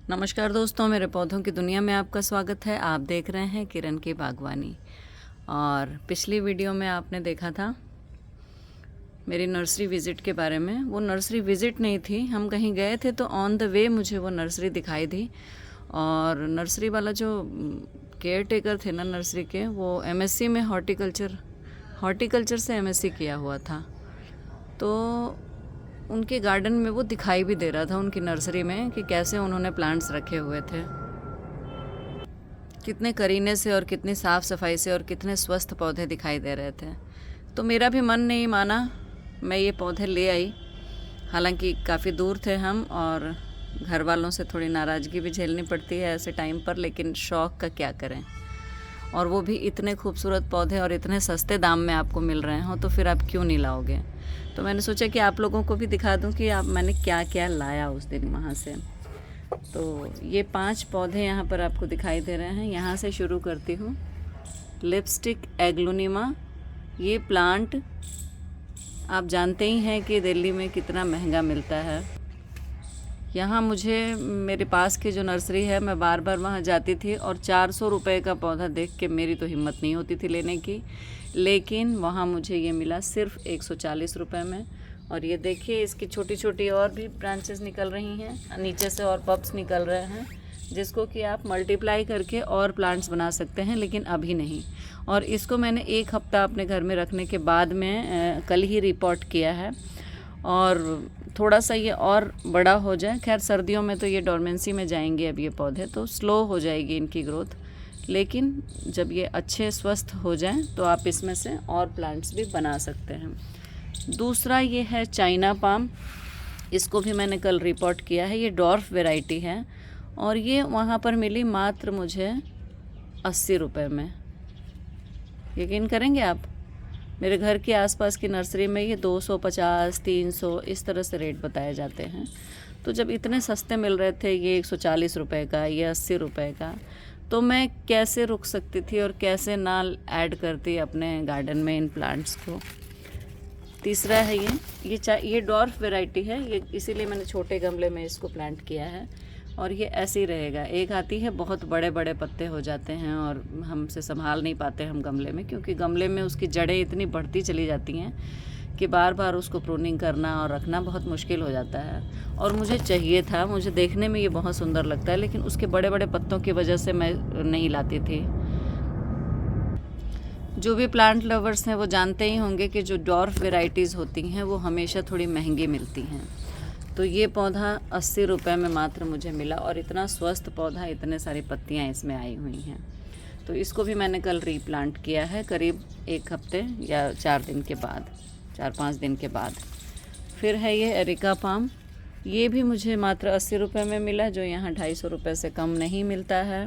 नमस्कार दोस्तों, मेरे पौधों की दुनिया में आपका स्वागत है। आप देख रहे हैं किरण की बागवानी। और पिछली वीडियो में आपने देखा था मेरी नर्सरी विज़िट के बारे में। वो नर्सरी विज़िट नहीं थी, हम कहीं गए थे तो ऑन द वे मुझे वो नर्सरी दिखाई दी। और नर्सरी वाला जो केयर टेकर थे ना नर्सरी के, वो एमएससी में हॉर्टिकल्चर से एमएससी किया हुआ था। तो उनके गार्डन में वो दिखाई भी दे रहा था, उनकी नर्सरी में, कि कैसे उन्होंने प्लांट्स रखे हुए थे, कितने करीने से और कितनी साफ़ सफाई से और कितने स्वस्थ पौधे दिखाई दे रहे थे। तो मेरा भी मन नहीं माना, मैं ये पौधे ले आई। हालांकि काफ़ी दूर थे हम और घर वालों से थोड़ी नाराज़गी भी झेलनी पड़ती है ऐसे टाइम पर, लेकिन शौक़ का क्या करें। और वो भी इतने खूबसूरत पौधे और इतने सस्ते दाम में आपको मिल रहे हों तो फिर आप क्यों नहीं लाओगे। तो मैंने सोचा कि आप लोगों को भी दिखा दूं कि मैंने क्या क्या लाया उस दिन वहाँ से। तो ये 5 पौधे यहाँ पर आपको दिखाई दे रहे हैं। यहाँ से शुरू करती हूँ। लिपस्टिक एग्लोनिमा, ये प्लांट आप जानते ही हैं कि दिल्ली में कितना महंगा मिलता है। यहाँ मुझे मेरे पास की जो नर्सरी है, मैं बार बार वहाँ जाती थी और 400 रुपये का पौधा देख के मेरी तो हिम्मत नहीं होती थी लेने की, लेकिन वहाँ मुझे ये मिला सिर्फ 140 रुपये में। और ये देखिए, इसकी छोटी छोटी और भी ब्रांचेस निकल रही हैं, नीचे से और पप्स निकल रहे हैं, जिसको कि आप मल्टीप्लाई करके और प्लांट्स बना सकते हैं, लेकिन अभी नहीं। और इसको मैंने 1 हफ्ता अपने घर में रखने के बाद में कल ही रिपोर्ट किया है। और थोड़ा सा ये और बड़ा हो जाए, खैर सर्दियों में तो ये डोरमेंसी में जाएंगे अब ये पौधे, तो स्लो हो जाएगी इनकी ग्रोथ, लेकिन जब ये अच्छे स्वस्थ हो जाएं तो आप इसमें से और प्लांट्स भी बना सकते हैं। दूसरा ये है चाइना पाम, इसको भी मैंने कल रिपोर्ट किया है। ये डॉर्फ वैरायटी है और ये वहाँ पर मिली मात्र मुझे 80 रुपये में। यकीन करेंगे आप, मेरे घर के आसपास की नर्सरी में ये 250, 300 इस तरह से रेट बताए जाते हैं। तो जब इतने सस्ते मिल रहे थे, ये 140 रुपये का, ये 80 रुपये का, तो मैं कैसे रुक सकती थी और कैसे ना ऐड करती अपने गार्डन में इन प्लांट्स को। तीसरा है ये डॉर्फ वैरायटी है, ये इसीलिए मैंने छोटे गमले में इसको प्लांट किया है। और ये ऐसे ही रहेगा। एक आती है, बहुत बड़े बड़े पत्ते हो जाते हैं और हमसे संभाल नहीं पाते हम गमले में, क्योंकि गमले में उसकी जड़ें इतनी बढ़ती चली जाती हैं कि बार बार उसको प्रूनिंग करना और रखना बहुत मुश्किल हो जाता है। और मुझे चाहिए था, मुझे देखने में ये बहुत सुंदर लगता है, लेकिन उसके बड़े बड़े पत्तों की वजह से मैं नहीं लाती थी। जो भी प्लांट लवर्स हैं वो जानते ही होंगे कि जो डॉर्फ वेराइटीज़ होती हैं वो हमेशा थोड़ी महंगी मिलती हैं। तो ये पौधा 80 रुपये में मात्र मुझे मिला, और इतना स्वस्थ पौधा, इतने सारी पत्तियां इसमें आई हुई हैं। तो इसको भी मैंने कल रीप्लांट किया है, करीब 1 हफ्ते या 4-5 दिन के बाद। फिर है ये एरिका पाम, ये भी मुझे मात्र 80 रुपये में मिला, जो यहाँ 250 रुपये से कम नहीं मिलता है।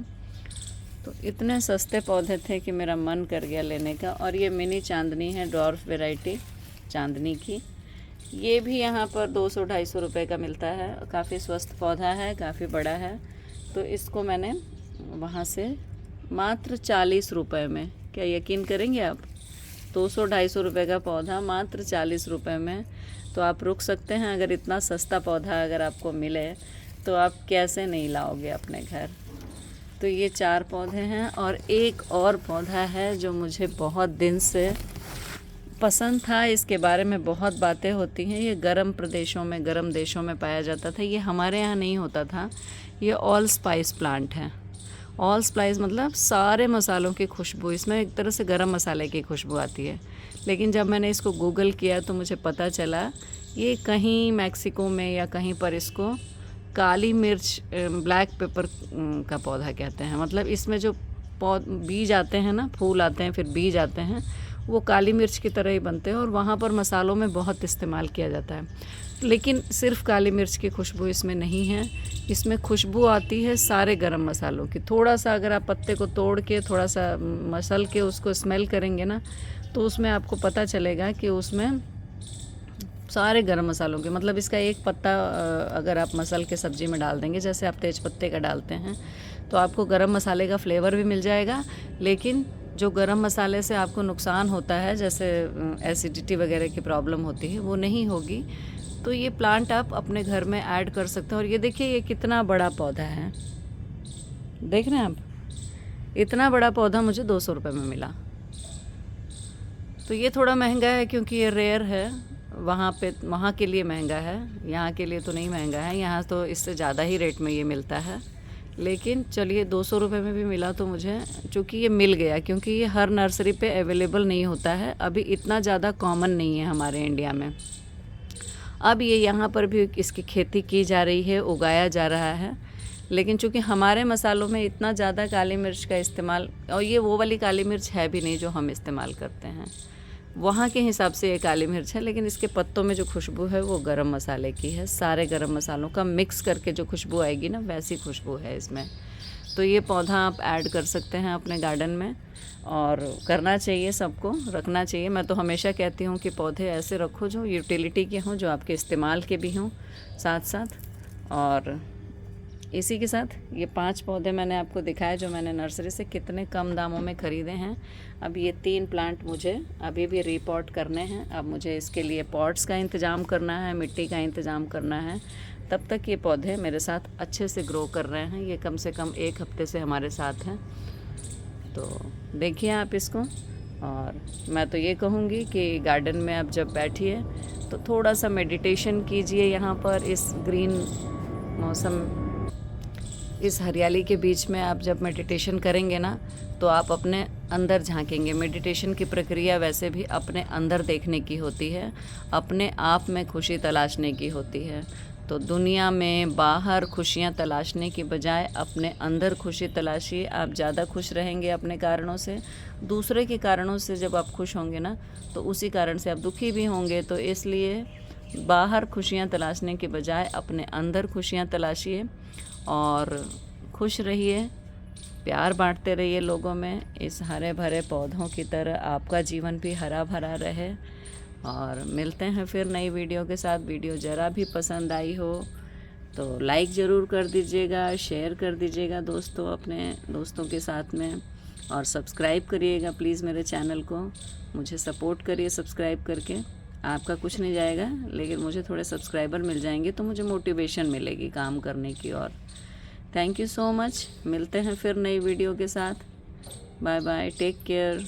तो इतने सस्ते पौधे थे कि मेरा मन कर गया लेने का। और ये मिनी चांदनी है, डॉर्फ वैरायटी चांदनी की, ये भी यहाँ पर 200-250 रुपये का मिलता है। काफ़ी स्वस्थ पौधा है, काफ़ी बड़ा है। तो इसको मैंने वहाँ से मात्र 40 रुपये में, क्या यकीन करेंगे आप, 200-250 रुपये का पौधा मात्र 40 रुपये में। तो आप रुक सकते हैं, अगर इतना सस्ता पौधा अगर आपको मिले तो आप कैसे नहीं लाओगे अपने घर। तो ये 4 पौधे हैं। और एक और पौधा है जो मुझे बहुत दिन से पसंद था, इसके बारे में बहुत बातें होती हैं। ये गर्म प्रदेशों में, गर्म देशों में पाया जाता था, ये हमारे यहाँ नहीं होता था। ये ऑल स्पाइस प्लांट है। ऑल स्पाइस मतलब सारे मसालों की खुशबू, इसमें एक तरह से गरम मसाले की खुशबू आती है। लेकिन जब मैंने इसको गूगल किया तो मुझे पता चला ये कहीं मैक्सिको में या कहीं पर इसको काली मिर्च, ब्लैक पेपर का पौधा कहते हैं। मतलब इसमें जो बीज आते हैं ना, फूल आते हैं फिर बीज आते हैं, वो काली मिर्च की तरह ही बनते हैं और वहाँ पर मसालों में बहुत इस्तेमाल किया जाता है। लेकिन सिर्फ काली मिर्च की खुशबू इसमें नहीं है, इसमें खुशबू आती है सारे गरम मसालों की। थोड़ा सा अगर आप पत्ते को तोड़ के थोड़ा सा मसल के उसको स्मेल करेंगे ना, तो उसमें आपको पता चलेगा कि उसमें सारे गरम मसालों के, मतलब इसका एक पत्ता अगर आप मसल के सब्ज़ी में डाल देंगे, जैसे आप तेज पत्ते का डालते हैं, तो आपको गरम मसाले का फ्लेवर भी मिल जाएगा। लेकिन जो गरम मसाले से आपको नुकसान होता है, जैसे एसिडिटी वगैरह की प्रॉब्लम होती है, वो नहीं होगी। तो ये प्लांट आप अपने घर में ऐड कर सकते हैं। और ये देखिए ये कितना बड़ा पौधा है, देख रहे हैं आप, इतना बड़ा पौधा मुझे 200 रुपये में मिला। तो ये थोड़ा महंगा है क्योंकि ये रेयर है, वहाँ के लिए महंगा है, यहाँ के लिए तो नहीं महंगा है, यहाँ तो इससे ज़्यादा ही रेट में ये मिलता है। लेकिन चलिए 200 रुपये में भी मिला तो मुझे, चूँकि ये मिल गया, क्योंकि ये हर नर्सरी पे अवेलेबल नहीं होता है, अभी इतना ज़्यादा कॉमन नहीं है हमारे इंडिया में। अब ये यहाँ पर भी इसकी खेती की जा रही है, उगाया जा रहा है। लेकिन चूँकि हमारे मसालों में इतना ज़्यादा काली मिर्च का इस्तेमाल, और ये वो वाली काली मिर्च है भी नहीं जो हम इस्तेमाल करते हैं, वहाँ के हिसाब से ये काली मिर्च है, लेकिन इसके पत्तों में जो खुशबू है वो गरम मसाले की है। सारे गरम मसालों का मिक्स करके जो खुशबू आएगी ना, वैसी खुशबू है इसमें। तो ये पौधा आप ऐड कर सकते हैं अपने गार्डन में, और करना चाहिए, सबको रखना चाहिए। मैं तो हमेशा कहती हूँ कि पौधे ऐसे रखो जो यूटिलिटी के हों, जो आपके इस्तेमाल के भी हों साथ साथ। और इसी के साथ ये 5 पौधे मैंने आपको दिखाए जो मैंने नर्सरी से कितने कम दामों में ख़रीदे हैं। अब ये 3 प्लांट मुझे अभी भी रीपॉट करने हैं। अब मुझे इसके लिए पॉट्स का इंतज़ाम करना है, मिट्टी का इंतज़ाम करना है। तब तक ये पौधे मेरे साथ अच्छे से ग्रो कर रहे हैं। ये कम से कम 1 हफ्ते से हमारे साथ हैं। तो देखिए आप इसको। और मैं तो ये कहूँगी कि गार्डन में आप जब बैठिए तो थोड़ा सा मेडिटेशन कीजिए। यहाँ पर इस ग्रीन मौसम, इस हरियाली के बीच में आप जब मेडिटेशन करेंगे ना, तो आप अपने अंदर झांकेंगे। मेडिटेशन की प्रक्रिया वैसे भी अपने अंदर देखने की होती है, अपने आप में खुशी तलाशने की होती है। तो दुनिया में बाहर खुशियाँ तलाशने की बजाय अपने अंदर खुशी तलाशिए। आप ज़्यादा खुश रहेंगे अपने कारणों से। दूसरे के कारणों से जब आप खुश होंगे ना, तो उसी कारण से आप दुखी भी होंगे। तो इसलिए बाहर खुशियाँ तलाशने के बजाय अपने अंदर खुशियाँ तलाशिए और खुश रहिए, प्यार बांटते रहिए लोगों में। इस हरे भरे पौधों की तरह आपका जीवन भी हरा भरा रहे। और मिलते हैं फिर नई वीडियो के साथ। वीडियो ज़रा भी पसंद आई हो तो लाइक ज़रूर कर दीजिएगा, शेयर कर दीजिएगा दोस्तों, अपने दोस्तों के साथ में। और सब्सक्राइब करिएगा प्लीज़ मेरे चैनल को, मुझे सपोर्ट करिए सब्सक्राइब करके। आपका कुछ नहीं जाएगा, लेकिन मुझे थोड़े सब्सक्राइबर मिल जाएंगे तो मुझे मोटिवेशन मिलेगी काम करने की। और थैंक यू सो मच। मिलते हैं फिर नई वीडियो के साथ। Bye bye, take care.